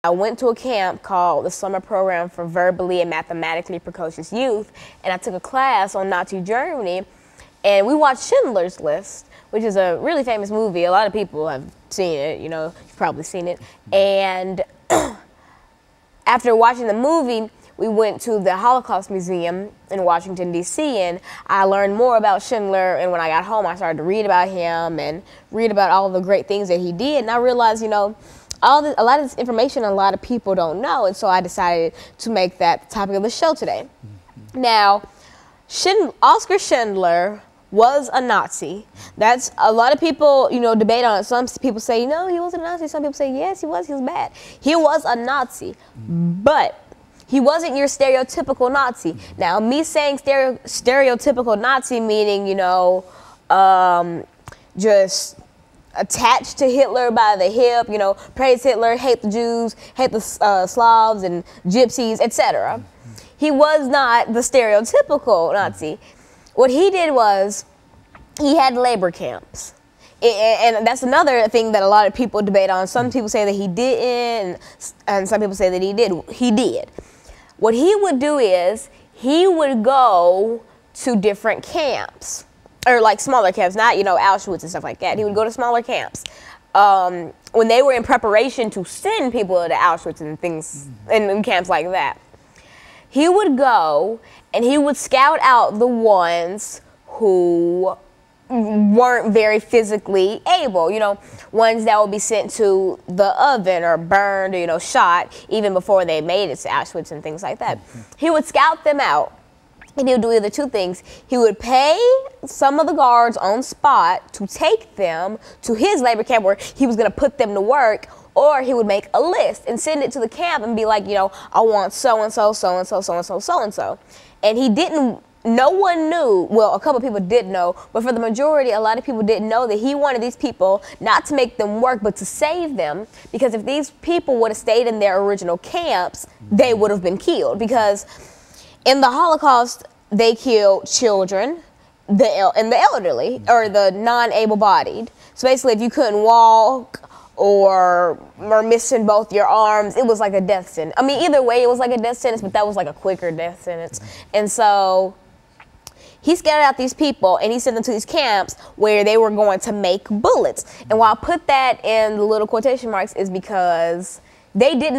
I went to a camp called the Summer Program for Verbally and Mathematically Precocious Youth, and I took a class on Nazi Germany, and we watched Schindler's List, which is a really famous movie. A lot of people have seen it, you know, you've probably seen it. And after watching the movie, we went to the Holocaust Museum in Washington, D.C., and I learned more about Schindler, and when I got home, I started to read about him and read about all the great things that he did, and I realized, you know, a lot of this information a lot of people don't know, and so I decided to make that the topic of the show today. Now, Oskar Schindler was a Nazi. That's a lot of people, you know, debate on it. Some people say, no, he wasn't a Nazi. Some people say, yes, he was bad. He was a Nazi, but he wasn't your stereotypical Nazi. Now, me saying stereotypical Nazi meaning, you know, just attached to Hitler by the hip, you know, praise Hitler, hate the Jews, hate the Slavs and Gypsies, etc. He was not the stereotypical Nazi. What he did was he had labor camps. And that's another thing that a lot of people debate on. Some people say that he didn't, and some people say that he did. He did. What he would do is he would go to different camps, or like smaller camps, not, you know, Auschwitz and stuff like that. He would go to smaller camps. When they were in preparation to send people to Auschwitz and things, in camps like that, he would go and he would scout out the ones who weren't very physically able, you know, ones that would be sent to the oven or burned or, you know, shot even before they made it to Auschwitz and things like that. He would scout them out, and he would do either two things. He would pay some of the guards on spot to take them to his labor camp where he was going to put them to work, or he would make a list and send it to the camp and be like, you know, I want so-and-so, so-and-so, so-and-so, so-and-so. And he didn't, no one knew, well, a couple people did know, but for the majority, a lot of people didn't know that he wanted these people not to make them work, but to save them, because if these people would have stayed in their original camps, they would have been killed. Because in the Holocaust, they killed children and the elderly, or the non-able-bodied. So basically, if you couldn't walk or missing both your arms, it was like a death sentence. I mean, either way, it was like a death sentence, but that was like a quicker death sentence. And so he scattered out these people and he sent them to these camps where they were going to make bullets. And why I put that in the little quotation marks is because they didn't